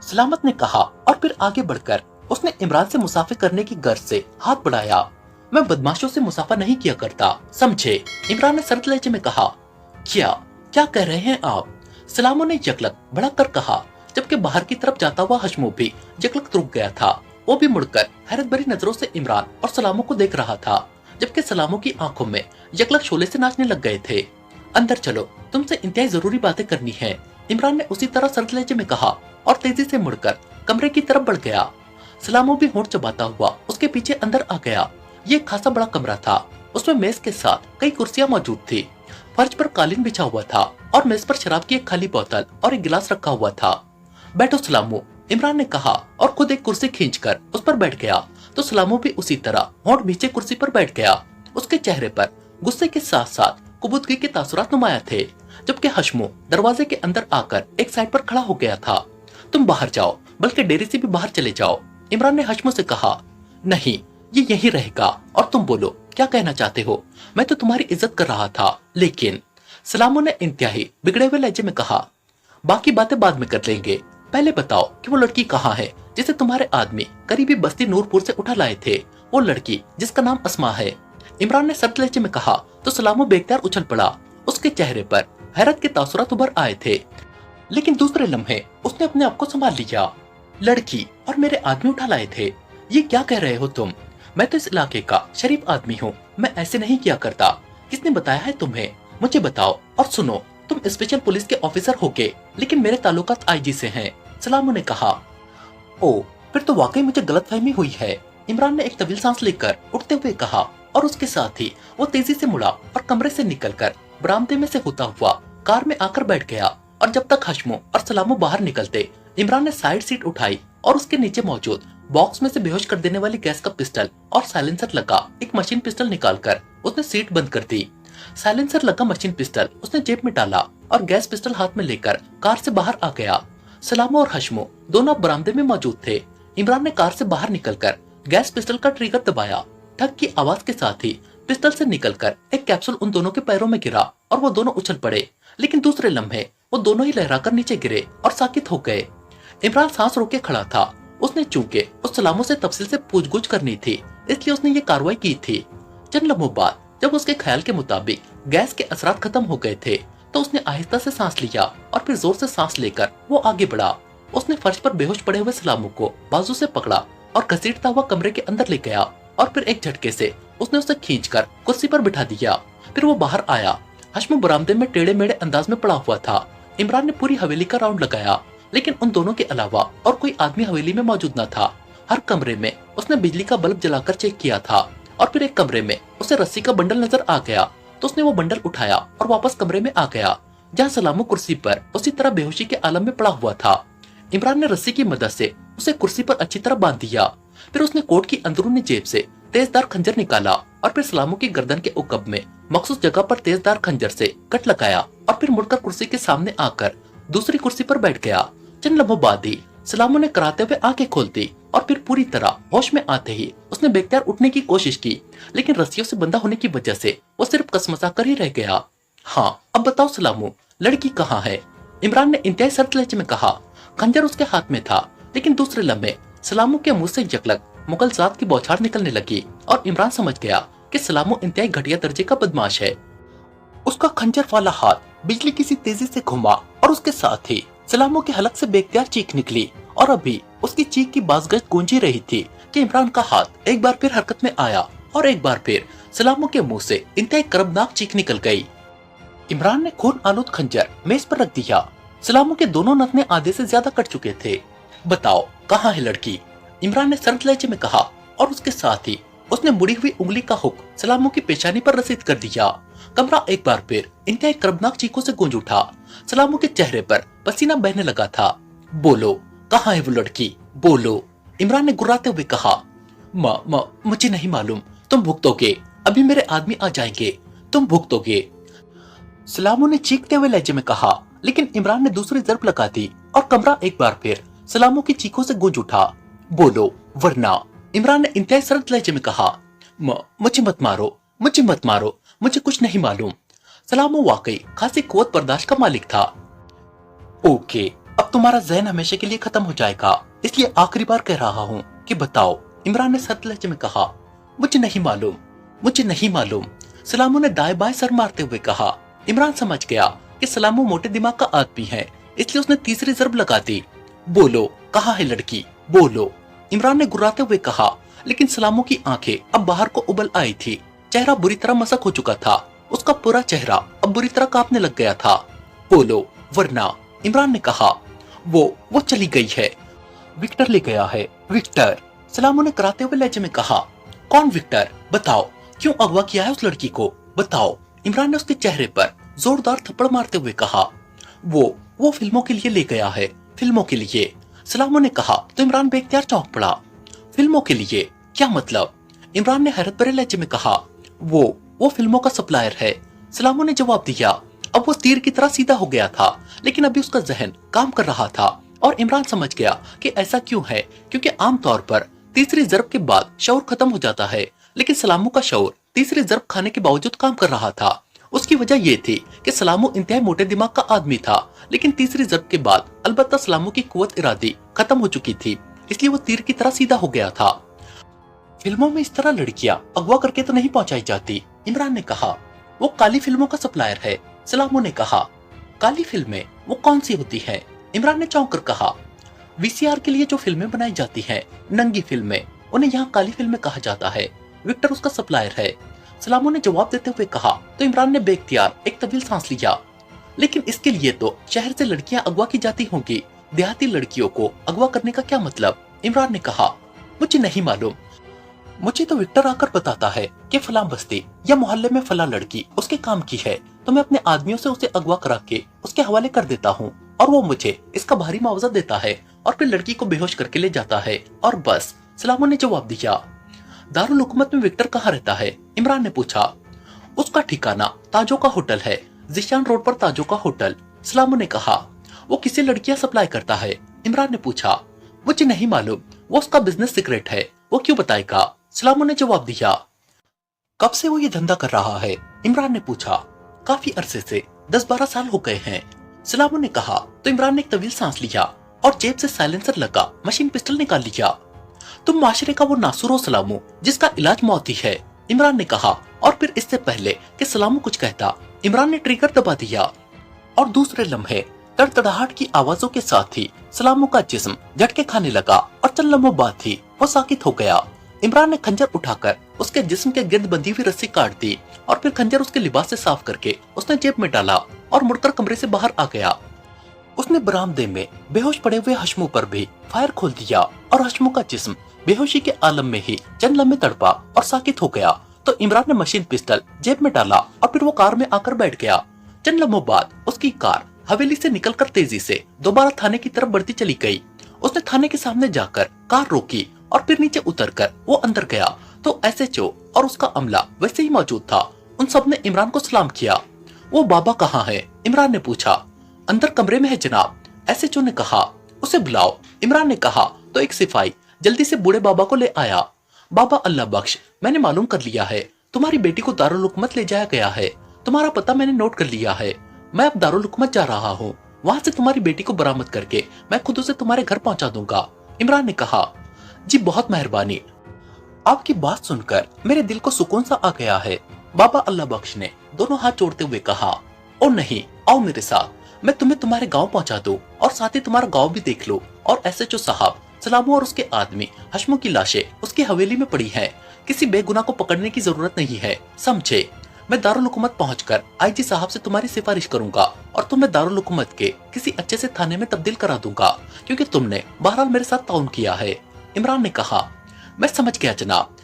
सलामत ने कहा और फिर आगे बढ़कर उसने इमरान से मुसाफे करने की गर्ज से हाथ बढ़ाया। मैं बदमाशों से मुसाफा नहीं किया करता, समझे? इमरान ने सर्द लहजे में कहा। क्या क्या कह रहे हैं आप? सलामो ने यकलक भड़क कर कहा, जबकि बाहर की तरफ जाता हुआ हशमो भी यकलक रुक गया था। वो भी मुड़कर हैरत भरी नजरों से इमरान और सलामो को देख रहा था, जबकि सलामो की आंखों में यकलक शोले से नाचने लग गए थे। अंदर चलो, तुमसे इंतहाई जरूरी बातें करनी है, इमरान ने उसी तरह सर्द लहजे में कहा और तेजी से मुड़कर कमरे की तरफ बढ़ गया। सलामो भी होंठ चबाता हुआ उसके पीछे अंदर आ गया। ये खासा बड़ा कमरा था। उसमें मेज के साथ कई कुर्सियां मौजूद थी। फर्श पर कालीन बिछा हुआ था और मेज पर शराब की एक खाली बोतल और एक गिलास रखा हुआ था। बैठो सलामो, इमरान ने कहा और खुद एक कुर्सी खींचकर उस पर बैठ गया। तो सलामो भी उसी तरह होंठ भींचे कुर्सी पर बैठ गया। उसके चेहरे पर गुस्से के साथ साथ कुबूतगी के तासुरात नुमाया थे, जबकि हशमो दरवाजे के अंदर आकर एक साइड पर खड़ा हो गया था। तुम बाहर जाओ, बल्कि डेरे से भी बाहर चले जाओ, इमरान ने हशमो से कहा। नहीं, ये यही रहेगा और तुम बोलो क्या कहना चाहते हो? मैं तो तुम्हारी इज्जत कर रहा था, लेकिन सलामो ने इंतहाई बिगड़े हुए लहजे में कहा। बाकी बातें बाद में कर लेंगे, पहले बताओ कि वो लड़की कहाँ है जिसे तुम्हारे आदमी करीबी बस्ती नूरपुर से उठा लाए थे, वो लड़की जिसका नाम अस्मा है, इमरान ने सर्द लहजे में कहा। तो सलामो बेख्तियार उछल पड़ा। उसके चेहरे पर हैरत के तासुरात उभर आए थे, लेकिन दूसरे लम्हे उसने अपने आप को संभाल लिया। लड़की और मेरे आदमी उठा लाए थे, ये क्या कह रहे हो तुम? मैं तो इस इलाके का शरीफ आदमी हूँ, मैं ऐसे नहीं किया करता। किसने बताया है तुम्हें? मुझे बताओ और सुनो, तुम स्पेशल पुलिस के ऑफिसर होके लेकिन मेरे ताल्लुकात आईजी से हैं, सलामो ने कहा। ओ, फिर तो वाकई मुझे गलतफहमी हुई है, इमरान ने एक तवील सांस लेकर उठते हुए कहा और उसके साथ ही वो तेजी से मुड़ा और कमरे से निकलकर बरामदे में से होता हुआ कार में आकर बैठ गया। और जब तक हशमो और सलामो बाहर निकलते, इमरान ने साइड सीट उठाई और उसके नीचे मौजूद बॉक्स में से बेहोश कर देने वाली गैस का पिस्टल और साइलेंसर लगा एक मशीन पिस्टल निकालकर उसने सीट बंद कर दी। साइलेंसर लगा मशीन पिस्टल उसने जेब में डाला और गैस पिस्टल हाथ में लेकर कार से बाहर आ गया। सलामो और हशमो दोनों बरामदे में मौजूद थे। इमरान ने कार से बाहर निकलकर गैस पिस्टल का ट्रिगर दबाया। ठक की आवाज के साथ ही पिस्टल से निकलकर एक कैप्सूल उन दोनों के पैरों में गिरा और वो दोनों उछल पड़े, लेकिन दूसरे लम्हे वो दोनों ही लहराकर नीचे गिरे और साकित हो गए। इमरान सांस रोके खड़ा था। उसने चूंकि उस सलामो से तफसील से पूछगुछ करनी थी, इसलिए उसने ये कार्रवाई की थी। चंद लम्हों बाद जब उसके ख्याल के मुताबिक गैस के असरात खत्म हो गए थे, तो उसने आहिस्ता से सांस लिया और फिर जोर से सांस लेकर वो आगे बढ़ा। उसने फर्श पर बेहोश पड़े हुए सलामो को बाजू से पकड़ा और घसीटता हुआ कमरे के अंदर ले गया और फिर एक झटके से उसने उसे खींचकर कुर्सी पर बिठा दिया। फिर वो बाहर आया। हशमो बरामदे में टेढ़े मेढ़े अंदाज में पड़ा हुआ था। इमरान ने पूरी हवेली का राउंड लगाया, लेकिन उन दोनों के अलावा और कोई आदमी हवेली में मौजूद न था। हर कमरे में उसने बिजली का बल्ब जलाकर चेक किया था और फिर एक कमरे में उसे रस्सी का बंडल नजर आ गया, तो उसने वो बंडल उठाया और वापस कमरे में आ गया, जहाँ सलामो कुर्सी पर उसी तरह बेहोशी के आलम में पड़ा हुआ था। इमरान ने रस्सी की मदद से उसे कुर्सी पर अच्छी तरह बांध दिया। फिर उसने कोट की अंदरूनी जेब से तेजदार खंजर निकाला और फिर सलामो की गर्दन के उकब में मखसूस जगह पर तेजदार खंजर से कट लगाया और फिर मुड़कर कुर्सी के सामने आकर दूसरी कुर्सी पर बैठ गया। चंद लम्हों बाद ही सलामो ने कराते हुए आंखें खोलती और फिर पूरी तरह होश में आते ही उसने बेख्तियार उठने की कोशिश की, लेकिन रस्सियों से बंधा होने की वजह से वो सिर्फ कसमसा कर ही रह गया। हाँ, अब बताओ सलामो, लड़की कहाँ है? इमरान ने इंतहाई सर्द लहजे में कहा। खंजर उसके हाथ में था, लेकिन दूसरे लम्हे सलामो के मुंह से यकलक मुगल जात की बौछार निकलने लगी और इमरान समझ गया कि सलामो इंतहाई घटिया दर्जे का बदमाश है। उसका खंजर वाला हाथ बिजली की सी तेजी से घुमा और उसके साथ ही सलामो के हलक से बेख्तियार चीख निकली और अभी उसकी चीख की बाज़गश्त गूंजी रही थी कि इमरान का हाथ एक बार फिर हरकत में आया और एक बार फिर सलामो के मुंह से इंतहाई करबनाक चीख निकल गई। इमरान ने खून आलूद खंजर मेज पर रख दिया। सलामो के दोनों नथने आधे से ज्यादा कट चुके थे। बताओ कहाँ है लड़की? इमरान ने सर्द लहजे में कहा और उसके साथ ही उसने मुड़ी हुई उंगली का हुक सलामो की पेशानी पर रसीद कर दिया। कमरा एक बार फिर इंतहाई करबनाक चीखों से गूंज उठा। सलामो के चेहरे पर पसीना बहने लगा था। बोलो कहाँ है वो लड़की, बोलो, इमरान ने गुर्राते हुए कहा। मुझे नहीं मालूम, तुम भुगतोगे, अभी मेरे आदमी आ जाएंगे, तुम भुगतोगे, सलामो ने चीखते हुए लहजे में कहा। लेकिन इमरान ने दूसरी जर्ब लगा दी और कमरा एक बार फिर सलामो की चीखों से गूंज उठा। बोलो वरना, इमरान ने इंतहाई सर्द लहजे में कहा। मुझे मत मारो, मुझे मत मारो, मुझे कुछ नहीं मालूम। सलामो वाकई खासी कुव्वत बर्दाश्त का मालिक था। ओके, अब तुम्हारा ज़हन हमेशा के लिए खत्म हो जाएगा, इसलिए आखिरी बार कह रहा हूँ कि बताओ। इमरान ने सख्त लहजे में कहा। मुझे नहीं मालूम, मुझे नहीं मालूम, सलामू ने दाएं बाएं सर मारते हुए कहा। इमरान समझ गया कि सलामू मोटे दिमाग का आदमी है, इसलिए उसने तीसरी ज़रब लगा दी। बोलो, कहाँ है लड़की, बोलो, इमरान ने गुर्राते हुए कहा। लेकिन सलामू की आंखें अब बाहर को उबल आई थी। चेहरा बुरी तरह मसक हो चुका था। उसका पूरा चेहरा अब बुरी तरह कांपने लग गया था। बोलो वरना, इमरान ने कहा। वो चली गई है, विक्टर ले गया है, विक्टर, सलामू ने कराते हुए लहजे में कहा। कौन विक्टर, बताओ, क्यों अगवा किया है उस लड़की को, बताओ। इमरान ने उसके चेहरे पर जोरदार थप्पड़ मारते हुए कहा। वो फिल्मों के लिए ले गया है, फिल्मों के लिए, सलामू ने कहा तो इमरान बेख्तियार चौंक पड़ा। फिल्मों के लिए, क्या मतलब, इमरान ने हैरत भरे लहजे में कहा। वो फिल्मों का सप्लायर है, सलामू ने जवाब दिया। अब वो तीर की तरह सीधा हो गया था, लेकिन अभी उसका जहन काम कर रहा था और इमरान समझ गया कि ऐसा क्यों है, क्योंकि आमतौर पर तीसरी ज़रब के बाद शऊर खत्म हो जाता है, लेकिन सलामू का शऊर तीसरी ज़रब खाने के बावजूद काम कर रहा था। उसकी वजह ये थी कि सलामू इंतहाई मोटे दिमाग का आदमी था, लेकिन तीसरी ज़रब के बाद अलबत्ता सलामू की कुव्वत इरादी खत्म हो चुकी थी, इसलिए वो तीर की तरह सीधा हो गया था। फिल्मों में इस तरह लड़कियां अगवा करके तो नहीं पहुंचाई जाती, इमरान ने कहा। वो काली फिल्मों का सप्लायर है, सलामू ने कहा। काली फिल्में, वो कौन सी होती हैं, इमरान ने चौंक कर कहा। वीसीआर के लिए जो फिल्में बनाई जाती हैं, नंगी फिल्में, उन्हें यहाँ काली फिल्में कहा जाता है। विक्टर उसका सप्लायर है, सलामू ने जवाब देते हुए कहा। तो इमरान ने बेख्तियार एक तवील सांस लिया। लेकिन इसके लिए तो शहर से लड़कियां अगवा की जाती होंगी, देहाती लड़कियों को अगवा करने का क्या मतलब, इमरान ने कहा। मुझे नहीं मालूम, मुझे तो विक्टर आकर बताता है कि फलां बस्ती या मोहल्ले में फलां लड़की उसके काम की है, तो मैं अपने आदमियों से उसे अगवा करा के उसके हवाले कर देता हूँ और वो मुझे इसका भारी मुआवजा देता है और फिर लड़की को बेहोश करके ले जाता है और बस, सलामू ने जवाब दिया। दारुल हुकूमत में विक्टर कहाँ रहता है, इमरान ने पूछा। उसका ठिकाना ताजो का होटल है, जिशान रोड पर ताजो का होटल, सलामू ने कहा। वो किसी लड़कियां सप्लाई करता है, इमरान ने पूछा। मुझे नहीं मालूम, वो उसका बिजनेस सीक्रेट है, वो क्यों बताएगा, सलामू ने जवाब दिया। कब से वो ये धंधा कर रहा है, इमरान ने पूछा। काफी अरसे से, 10-12 साल हो गए हैं, सलामू ने कहा। तो इमरान ने एक तवील सांस लिया और जेब से साइलेंसर लगा मशीन पिस्टल निकाल लिया। तुम माशरे का वो नासुर हो सलामू, जिसका इलाज मौती है, इमरान ने कहा। और फिर इससे पहले कि सलामू कुछ कहता, इमरान ने ट्रिगर दबा दिया और दूसरे लम्हे तड़तड़ाहट की आवाजों के साथ ही सलामू का जिस्म झटके खाने लगा और चंद लम्हों बाद ही वो साकित हो गया। इमरान ने खंजर उठाकर उसके जिस्म के गिर्द बंधी हुई रस्सी काट दी और फिर खंजर उसके लिबास से साफ करके उसने जेब में डाला और मुड़कर कमरे से बाहर आ गया। उसने बरामदे में बेहोश पड़े हुए हशमू पर भी फायर खोल दिया और हशमू का जिस्म बेहोशी के आलम में ही चंद लम्हे तड़पा और साकित हो गया। तो इमरान ने मशीन पिस्टल जेब में डाला और फिर वो कार में आकर बैठ गया। चंद लम्हों बाद उसकी कार हवेली से निकलकर तेजी से दोबारा थाने की तरफ बढ़ती चली गई। उसने थाने के सामने जाकर कार रोकी और फिर नीचे उतरकर वो अंदर गया तो एसएचओ और उसका अमला वैसे ही मौजूद था। उन सब ने इमरान को सलाम किया। वो बाबा कहाँ है, इमरान ने पूछा। अंदर कमरे में है जनाब, एसएचओ ने कहा। उसे बुलाओ, इमरान ने कहा। तो एक सिपाही जल्दी से बूढ़े बाबा को ले आया। बाबा अल्लाह बख्श, मैंने मालूम कर लिया है, तुम्हारी बेटी को दारुल हुकूमत ले जाया गया है। तुम्हारा पता मैंने नोट कर लिया है। मैं अब दारुल हुकूमत जा रहा हूँ, वहाँ से तुम्हारी बेटी को बरामद करके मैं खुद उसे तुम्हारे घर पहुँचा दूंगा, इमरान ने कहा। जी बहुत मेहरबानी, आपकी बात सुनकर मेरे दिल को सुकून सा आ गया है, बाबा अल्लाह बख्श ने दोनों हाथ जोड़ते हुए कहा। ओ नहीं, आओ मेरे साथ, मैं तुम्हें तुम्हारे गांव पहुंचा दूं और साथ ही तुम्हारा गांव भी देख लो। और एसएचओ साहब, सलामू और उसके आदमी हशमू की लाशें उसकी हवेली में पड़ी हैं। किसी बेगुनाह को पकड़ने की जरूरत नहीं है, समझे। मैं दारुल हुकूमत पहुंचकर आईजी साहब से तुम्हारी सिफारिश करूंगा और तुम्हें दारुल हुकूमत के किसी अच्छे से थाने में तब्दील करा दूंगा, क्योंकि तुमने बहरहाल मेरे साथ ताउन किया है, इमरान ने कहा। मैं समझ गया जनाब,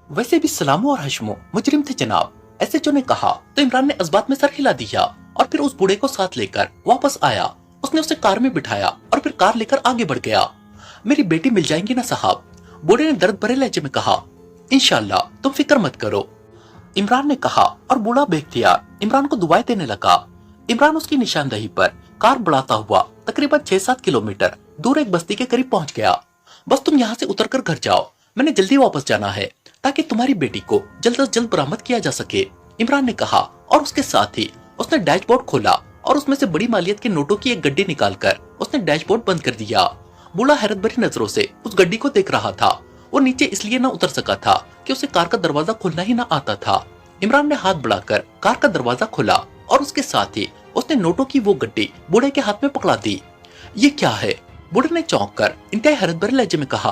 वैसे भी सलामू और हशमू मुजरिम थे जनाब, एसएचओ ने कहा। तो इमरान ने इस्बात में सर हिला दिया और फिर उस बूढ़े को साथ लेकर वापस आया। उसने उसे कार में बिठाया और फिर कार लेकर आगे बढ़ गया। मेरी बेटी मिल जाएंगी ना साहब, बूढ़े ने दर्द भरे लहजे में कहा। इंशाल्लाह, तुम फिक्र मत करो, इमरान ने कहा। और बूढ़ा बेख्तियार इमरान को दुआएं देने लगा। इमरान उसकी निशानदही पर कार बढ़ाता हुआ तकरीबन 6-7 किलोमीटर दूर एक बस्ती के करीब पहुंच गया। बस तुम यहाँ से उतरकर घर जाओ, मैंने जल्दी वापस जाना है ताकि तुम्हारी बेटी को जल्द से जल्द बरामद किया जा सके, इमरान ने कहा। और उसके साथ ही उसने डैशबोर्ड खोला और उसमें से बड़ी मालियत के नोटों की एक गड्डी निकालकर उसने डैशबोर्ड बंद कर दिया। बूढ़ा हैरत भरी नजरों से उस गड्डी को देख रहा था। वो नीचे इसलिए न उतर सका था कि उसे कार का दरवाजा खोलना ही न आता था। इमरान ने हाथ बढ़ाकर कार का दरवाजा खोला और उसके साथ ही उसने नोटों की वो गड्डी बूढ़े के हाथ में पकड़ा दी। ये क्या है? बूढ़े ने चौंक कर इंतहाई हैरत भरे लहजे में कहा,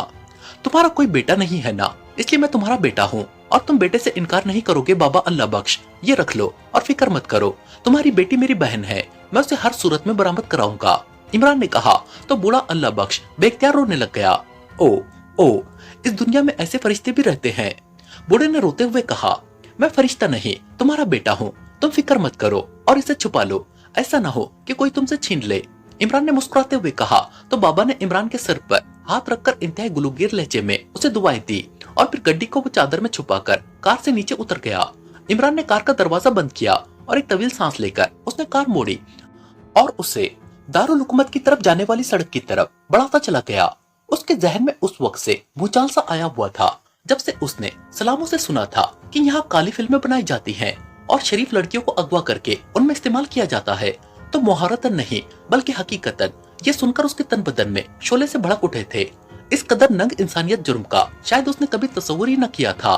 तुम्हारा कोई बेटा नहीं है ना, इसलिए मैं तुम्हारा बेटा हूँ और तुम बेटे से इनकार नहीं करोगे बाबा, अल्लाह बख्श। ये रख लो और फिक्र मत करो, तुम्हारी बेटी मेरी बहन है, मैं उसे हर सूरत में बरामद कराऊंगा। इमरान ने कहा तो बूढ़ा अल्लाह बख्श बेख्तियार रोने लग गया। ओ, इस दुनिया में ऐसे फरिश्ते भी रहते हैं। बूढ़े ने रोते हुए कहा, मैं फरिश्ता नहीं, तुम्हारा बेटा हूँ, तुम फिक्र मत करो और इसे छुपा लो, ऐसा ना हो कि कोई तुमसे छीन ले। इमरान ने मुस्कुराते हुए कहा तो बाबा ने इमरान के सर पर हाथ रखकर इंतहाई गुलूगीर लहजे में उसे दुआएं दी और फिर गड्डी को वो चादर में छुपाकर कार से नीचे उतर गया। इमरान ने कार का दरवाजा बंद किया और एक तवील सांस लेकर उसने कार मोड़ी और उसे दारुल हुकूमत की तरफ जाने वाली सड़क की तरफ बढ़ाता चला गया। उसके जहन में उस वक्त से भूचाल सा आया हुआ था जब से उसने सलामों से सुना था कि यहाँ काली फिल्में बनाई जाती हैं और शरीफ लड़कियों को अगवा करके उनमें इस्तेमाल किया जाता है। तो मुहारतन नहीं बल्कि हकीकतन ये सुनकर उसके तन बदन में शोले से भड़क उठे थे। इस कदर नंग इंसानियत जुर्म का शायद उसने कभी तस्वुर ही न किया था।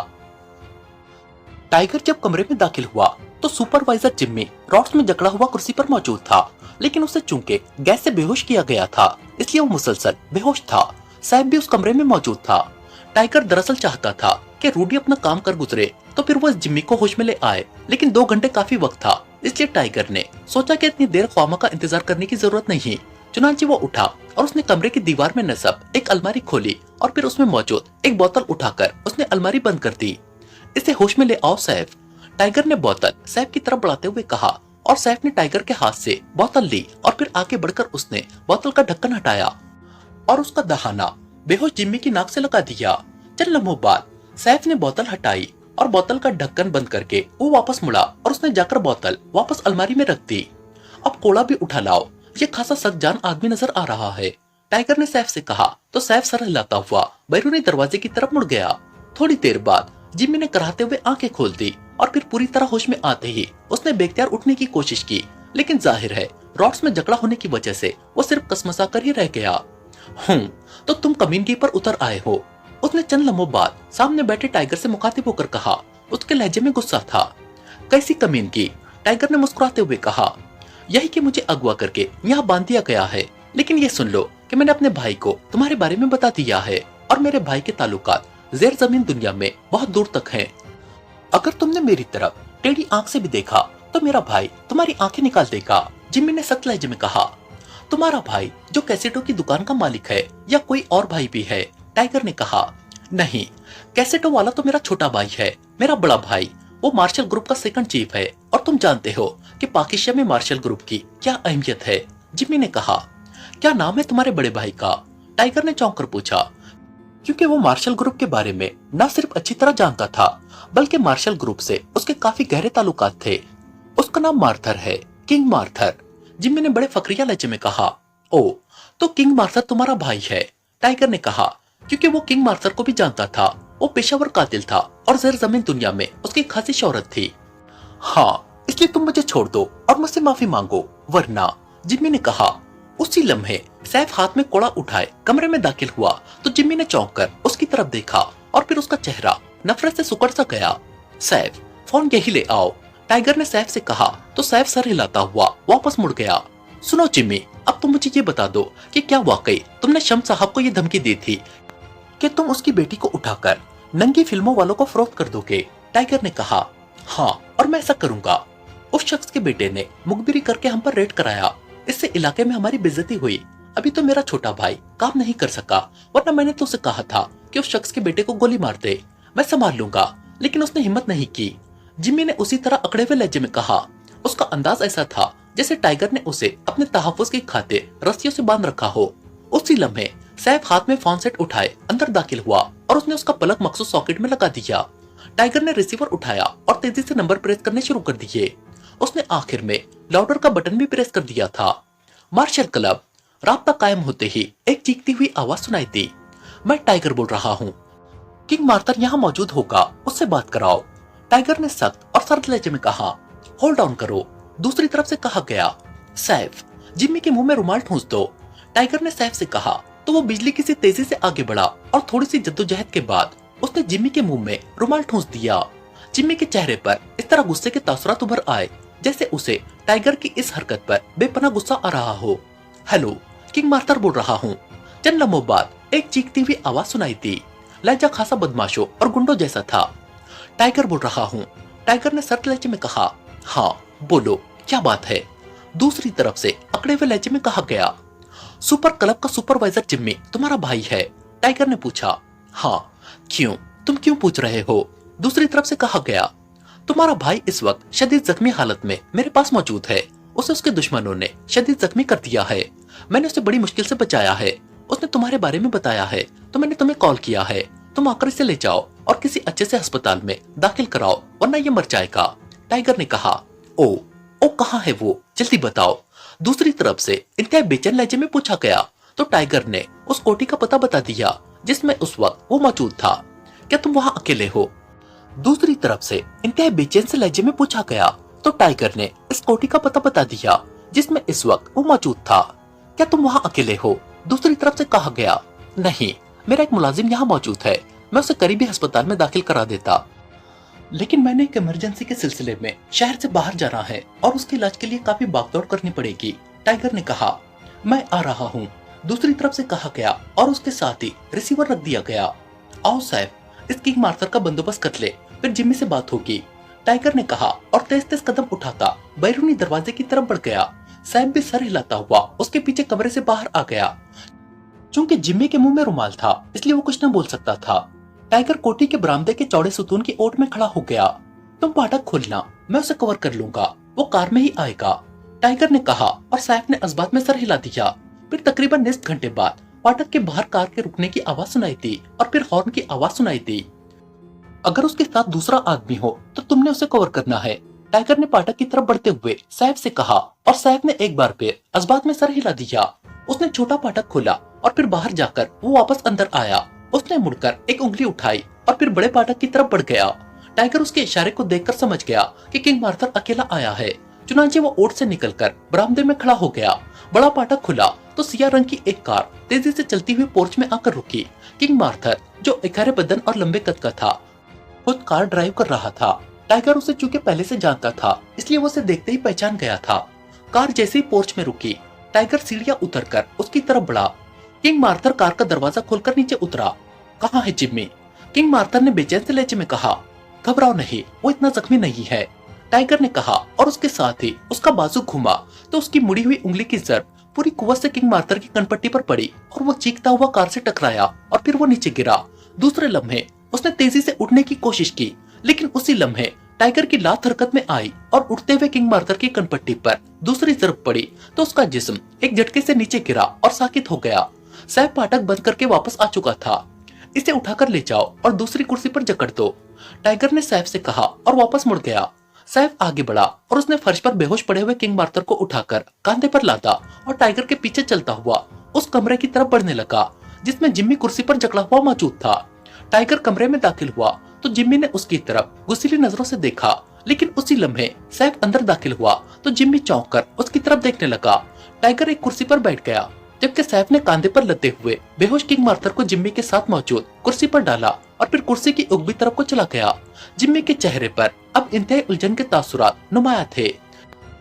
टाइगर जब कमरे में दाखिल हुआ तो सुपरवाइजर जिम्मी रॉड्स में जकड़ा हुआ कुर्सी पर मौजूद था, लेकिन उसे चूंकि गैस से बेहोश किया गया था इसलिए वो मुसलसल बेहोश था। साहब भी उस कमरे में मौजूद था। टाइगर दरअसल चाहता था कि रूडी अपना काम कर गुजरे तो फिर वो इस जिम्मी को होश में ले आए, लेकिन 2 घंटे काफी वक्त था, इसलिए टाइगर ने सोचा कि इतनी देर ख्वामा का इंतजार करने की जरूरत नहीं। चुनांचे वो उठा और उसने कमरे की दीवार में नस्ब एक अलमारी खोली और फिर उसमें मौजूद एक बोतल उठाकर उसने अलमारी बंद कर दी। इसे होश में ले आओ सैफ, टाइगर ने बोतल सैफ की तरफ बढ़ाते हुए कहा और सैफ ने टाइगर के हाथ से बोतल ली और फिर आगे बढ़कर उसने बोतल का ढक्कन हटाया और उसका दहाना बेहोश जिम्मी की नाक से लगा दिया। चंद लम्हों बाद सैफ ने बोतल हटाई और बोतल का ढक्कन बंद करके वो वापस मुड़ा और उसने जाकर बोतल वापस अलमारी में रख दी। अब कोड़ा भी उठा लाओ, ये खासा सख्तजान आदमी नजर आ रहा है, टाइगर ने सैफ से कहा तो सैफ सर हिलाता हुआ बैरूनी दरवाजे की तरफ मुड़ गया। थोड़ी देर बाद जिम्मी ने कराहते हुए आंखें खोल दी और फिर पूरी तरह होश में आते ही उसने बेख्तियार उठने की कोशिश की, लेकिन जाहिर है रॉड्स में जकड़ा होने की वजह से वो सिर्फ कसमसा कर ही रह गया। तो तुम कमीनगी पर उतर आए हो, उसने चंद लम्हों बाद सामने बैठे टाइगर से मुखातिब होकर कहा। उसके लहजे में गुस्सा था। कैसी कमीनगी? टाइगर ने मुस्कुराते हुए कहा, यही कि मुझे अगवा करके यहाँ बांध दिया गया है, लेकिन ये सुन लो कि मैंने अपने भाई को तुम्हारे बारे में बता दिया है और मेरे भाई के ताल्लुकात ज़ेर जमीन दुनिया में बहुत दूर तक हैं। अगर तुमने मेरी तरफ टेढ़ी आंख से भी देखा तो मेरा भाई तुम्हारी आंखें निकाल देगा, जिम्मी ने सख्त लहजे में कहा। तुम्हारा भाई जो कैसेटों की दुकान का मालिक है या कोई और भाई भी है? टाइगर ने कहा। नहीं, कैसेटों वाला तो मेरा छोटा भाई है, मेरा बड़ा भाई वो मार्शल ग्रुप का सेकंड चीफ है और तुम जानते हो कि पाकिस्तान में मार्शल ग्रुप की क्या अहमियत है, जिम्मी ने कहा। क्या नाम है तुम्हारे बड़े भाई का? टाइगर ने चौंक कर पूछा, क्योंकि वो मार्शल ग्रुप के बारे में न सिर्फ अच्छी तरह जानता था बल्कि मार्शल ग्रुप से उसके काफी गहरे ताल्लुकात थे। उसका नाम मार्थर है, किंग मार्थर, जिम्मी ने बड़े फखरिया लहजे में कहा। ओ, तो किंग मार्थर तुम्हारा भाई है? टाइगर ने कहा, क्योंकि वो किंग मार्थर को भी जानता था। वो पेशावर कातिल था और ज़ेर ज़मीन दुनिया में उसकी खासी शोहरत थी। हाँ, इसलिए तुम मुझे छोड़ दो और मुझसे माफी मांगो, वरना, जिम्मी ने कहा। उसी लम्हे सैफ हाथ में कोड़ा उठाए कमरे में दाखिल हुआ तो जिम्मी ने चौंक कर उसकी तरफ देखा और फिर उसका चेहरा नफरत से सुकड़ सा गया। सैफ, फोन यही ले आओ, टाइगर ने सैफ से कहा तो सैफ सर हिलाता हुआ वापस मुड़ गया। सुनो जिम्मी, अब तुम मुझे ये बता दो कि क्या वाकई तुमने शम्स साहब को ये धमकी दी थी कि तुम उसकी बेटी को उठाकर नंगी फिल्मों वालों को फरोख्त कर दोगे? टाइगर ने कहा, हाँ, और मैं ऐसा करूंगा। उस शख्स के बेटे ने मुखबिरी करके हम पर रेड कराया, इससे इलाके में हमारी बेइज्जती हुई। अभी तो मेरा छोटा भाई काम नहीं कर सका, वरना मैंने तो उसे कहा था कि उस शख्स के बेटे को गोली मार दे, मैं संभाल लूंगा, लेकिन उसने हिम्मत नहीं की। जिम्मी ने उसी तरह अकड़े हुए लहजे में कहा। उसका अंदाज ऐसा था जैसे टाइगर ने उसे अपने तहफ्फुज़ की खातिर रस्सियों से बांध रखा हो। उसी लम्हे सैफ हाथ में फोन सेट उठाए अंदर दाखिल हुआ और उसने उसका प्लग मखसूस सॉकेट में लगा दिया। टाइगर ने रिसीवर उठाया और तेजी से नंबर प्रेस करने शुरू कर दिए। उसने आखिर में लाउडर का बटन भी प्रेस कर दिया था। Marshal club. राब्ता कायम होते ही एक चीखती हुई आवाज सुनाई दी। मैं टाइगर बोल रहा हूँ, किंग मार्थर यहाँ मौजूद होगा, उससे बात कराओ। टाइगर ने सख्त और सर्द लहजे में कहा। होल्ड ऑन करो, दूसरी तरफ से कहा गया। सैफ, जिम्मी के मुंह में रुमाल ठूंस दो, टाइगर ने सैफ से कहा। तो वो बिजली की सी तेजी से आगे बढ़ा और थोड़ी सी जद्दोजहद के बाद उसने जिम्मी के मुंह में रुमाल ठूंस दिया। जिम्मी के चेहरे पर इस तरह गुस्से के तासुरात उभर आए जैसे उसे टाइगर की इस हरकत पर बेपनाह गुस्सा आ रहा हो। हेलो, किंग मार्थर बोल रहा हूँ। चंद लम्हों बाद एक चीखती हुई आवाज सुनाई दी। लहजा खासा बदमाशों और गुंडों जैसा था। टाइगर बोल रहा हूँ, टाइगर ने सर्द लहजे में कहा। हाँ बोलो, क्या बात है? दूसरी तरफ से अकड़े हुए लहजे में कहा गया। सुपर क्लब का सुपरवाइजर जिम्मी तुम्हारा भाई है? टाइगर ने पूछा। हाँ। क्यों? तुम क्यों पूछ रहे हो? दूसरी तरफ से कहा गया। तुम्हारा भाई इस वक्त शदीद जख्मी हालत में मेरे पास मौजूद है। उसे उसके दुश्मनों ने शदीद जख्मी कर दिया है। मैंने उसे बड़ी मुश्किल से बचाया है। उसने तुम्हारे बारे में बताया है तो मैंने तुम्हें कॉल किया है। तुम आकर इसे ले जाओ और किसी अच्छे से अस्पताल में दाखिल कराओ वरना ये मर जाएगा। टाइगर ने कहा। ओ कहाँ है वो? जल्दी बताओ। दूसरी तरफ से इंतहाई बेचैन लहजे में पूछा गया तो टाइगर ने उस कोठी का पता बता दिया जिसमें उस वक्त वो मौजूद था। क्या तुम वहाँ अकेले हो? दूसरी तरफ से इंतहाई बेचैन से लहजे में पूछा गया तो टाइगर ने इस कोठी का पता बता दिया जिसमें इस वक्त वो मौजूद था। क्या तुम वहाँ अकेले हो? दूसरी तरफ से कहा गया। नहीं, मेरा एक मुलाजिम यहाँ मौजूद है, मैं उसे करीबी अस्पताल में दाखिल करा देता, लेकिन मैंने एक इमरजेंसी के सिलसिले में शहर से बाहर जाना है और उसके इलाज के लिए काफी भागदौड़ करनी पड़ेगी। टाइगर ने कहा। मैं आ रहा हूँ, दूसरी तरफ से कहा गया और उसके साथ ही रिसीवर रख दिया गया। आओ सैफ, इस किंग मार्थर का बंदोबस्त कर ले, फिर जिम्मी से बात होगी। टाइगर ने कहा और तेज तेज कदम उठाता बैरूनी दरवाजे की तरफ बढ़ गया। सैफ भी सर हिलाता हुआ उसके पीछे कमरे से बाहर आ गया। चूंकि जिम्मी के मुंह में रुमाल था इसलिए वो कुछ न बोल सकता था। टाइगर कोठी के बरामदे के चौड़े सुतून की ओट में खड़ा हो गया। तुम फाटक खोलना, मैं उसे कवर कर लूंगा, वो कार में ही आएगा, टाइगर ने कहा और सैफ ने इस्बात में सर हिला दिया। फिर तकरीबन निस्फ घंटे बाद फाटक के बाहर कार के रुकने की आवाज सुनाई दी और फिर हॉर्न की आवाज सुनाई दी। अगर उसके साथ दूसरा आदमी हो तो तुमने उसे कवर करना है, टाइगर ने फाटक की तरफ बढ़ते हुए सैफ से कहा और सैफ ने एक बार फिर इस्बात में सर हिला दिया। उसने छोटा फाटक खोला और फिर बाहर जाकर वो वापस अंदर आया। उसने मुड़कर एक उंगली उठाई और फिर बड़े फाटक की तरफ बढ़ गया। टाइगर उसके इशारे को देखकर समझ गया कि किंग मार्थर अकेला आया है। चुनांचे वो ओट से निकलकर बरामदे में खड़ा हो गया। बड़ा फाटक खुला तो सियाह रंग की एक कार तेजी से चलती हुई पोर्च में आकर रुकी। किंग मार्थर, जो इकहरे बदन और लंबे कद का था, खुद कार ड्राइव कर रहा था। टाइगर उसे चूंकि पहले से जानता था इसलिए वो उसे देखते ही पहचान गया था। कार जैसे ही पोर्च में रुकी, टाइगर सीढ़ियां उतरकर उसकी तरफ बढ़ा। किंग मार्थर कार का दरवाजा खोलकर नीचे उतरा। कहाँ है जिम्मी? किंग मार्थर ने बेचैन से लहजे में कहा। घबराओ नहीं, वो इतना जख्मी नहीं है, टाइगर ने कहा और उसके साथ ही उसका बाजू घुमा तो उसकी मुड़ी हुई उंगली की जर्ब पूरी कुव्वत से किंग मार्थर की कनपट्टी पर पड़ी और वो चीखता हुआ कार से टकराया और फिर वो नीचे गिरा। दूसरे लम्हे उसने तेजी से उठने की कोशिश की, लेकिन उसी लम्हे टाइगर की लात हरकत में आई और उठते हुए किंग मार्थर की कनपट्टी पर दूसरी जर्ब पड़ी तो उसका जिस्म एक झटके से नीचे गिरा और साकित हो गया। सैफ फाटक बंद करके वापस आ चुका था। इसे उठाकर ले जाओ और दूसरी कुर्सी पर जकड़ दो, टाइगर ने सैफ से कहा और वापस मुड़ गया। सैफ आगे बढ़ा और उसने फर्श पर बेहोश पड़े हुए किंग मार्थर को उठाकर कांधे पर लादा और टाइगर के पीछे चलता हुआ उस कमरे की तरफ बढ़ने लगा जिसमें जिम्मी कुर्सी पर जकड़ा हुआ मौजूद था। टाइगर कमरे में दाखिल हुआ तो जिम्मी ने उसकी तरफ गुस्सीली नजरों से देखा, लेकिन उसी लम्हे सैफ अंदर दाखिल हुआ तो जिम्मी चौंक कर उसकी तरफ देखने लगा। टाइगर एक कुर्सी पर बैठ गया जबकि सैफ ने कांधे पर लदे हुए बेहोश किंग मार्थर को जिम्मी के साथ मौजूद कुर्सी पर डाला और फिर कुर्सी की उगली तरफ को चला गया। जिम्मी के चेहरे पर अब इंतहाई उलझन के तासुरात नुमाया थे।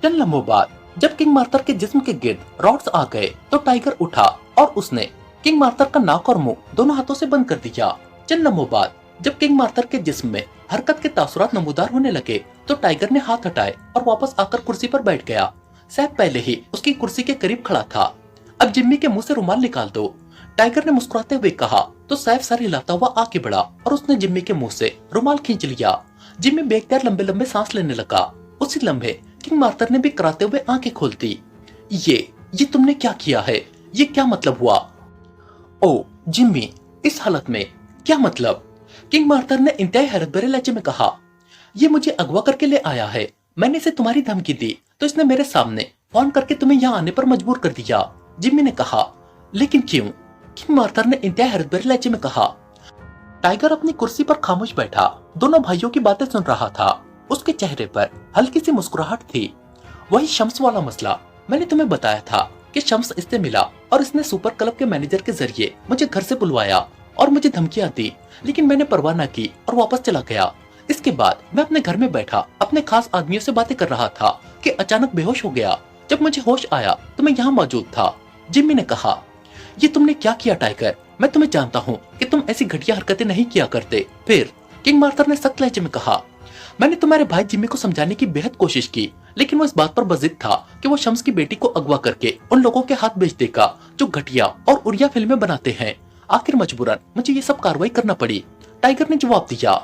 चंद लम्हों बाद जब किंग मार्थर के जिस्म के गिर्द रॉड्स आ गए तो टाइगर उठा और उसने किंग मार्थर का नाक और मुंह दोनों हाथों से बंद कर दिया। चंद लम्हों बाद जब किंग मार्थर के जिस्म में हरकत के तासुरात नमूदार होने लगे तो टाइगर ने हाथ हटाए और वापस आकर कुर्सी पर बैठ गया। सैफ पहले ही उसकी कुर्सी के करीब खड़ा था। अब जिम्मी के मुंह से रुमाल निकाल दो, टाइगर ने मुस्कुराते हुए कहा तो सैफ सर हिलाता हुआ आगे बढ़ा और उसने जिम्मी के मुंह से रुमाल खींच लिया। जिम्मी बेख्तियार लंबे लंबे सांस लेने लगा। उसी लम्हे किंग मार्थर ने भी कराते हुए आंखें खोल दी। ये तुमने क्या किया है? ये क्या मतलब हुआ? ओ जिम्मी, इस हालत में क्या मतलब? किंग मार्थर ने इंतहाई हैरत भरे लहजे में कहा। ये मुझे अगवा करके ले आया है। मैंने इसे तुम्हारी धमकी दी तो इसने मेरे सामने फोन करके तुम्हें यहाँ आने पर मजबूर कर दिया, जिम्मी ने कहा। लेकिन क्यों? किंग मार्थर ने इंतहाई हैरत भरे लहजे में कहा। टाइगर अपनी कुर्सी पर खामोश बैठा दोनों भाइयों की बातें सुन रहा था। उसके चेहरे पर हल्की सी मुस्कुराहट थी। वही शम्स वाला मसला, जिसकी वजह से वो इतना बेचैन था। किंग मार्थर ने इंतहाई हैरत भरे लहजे में कहा। टाइगर अपनी कुर्सी पर खामोश बैठा दोनों भाइयों की बातें सुन रहा था। उसके चेहरे पर हल्की सी मुस्कुराहट थी। मैंने तुम्हें बताया था कि शम्स इससे मिला और इसने सुपर क्लब के मैनेजर के जरिए मुझे घर से बुलवाया और मुझे धमकियां दी, लेकिन मैंने परवाह न की और वापस चला गया। इसके बाद मैं अपने घर में बैठा अपने खास आदमियों से बातें कर रहा था कि अचानक बेहोश हो गया। जब मुझे होश आया तो मैं यहाँ मौजूद था। जिम्मी ने कहा, ये तुमने क्या किया टाइगर? मैं तुम्हें जानता हूँ कि तुम ऐसी घटिया हरकतें नहीं किया करते। फिर किंग आर्थर ने सख्त लहजे में कहा, मैंने तुम्हारे भाई जिम्मी को समझाने की बेहद कोशिश की, लेकिन वो इस बात पर बजिद था कि वो शम्स की बेटी को अगवा करके उन लोगों के हाथ बेच देगा जो घटिया और उड़िया फिल्में बनाते हैं। आखिर मजबूरन मुझे ये सब कार्रवाई करना पड़ी, टाइगर ने जवाब दिया।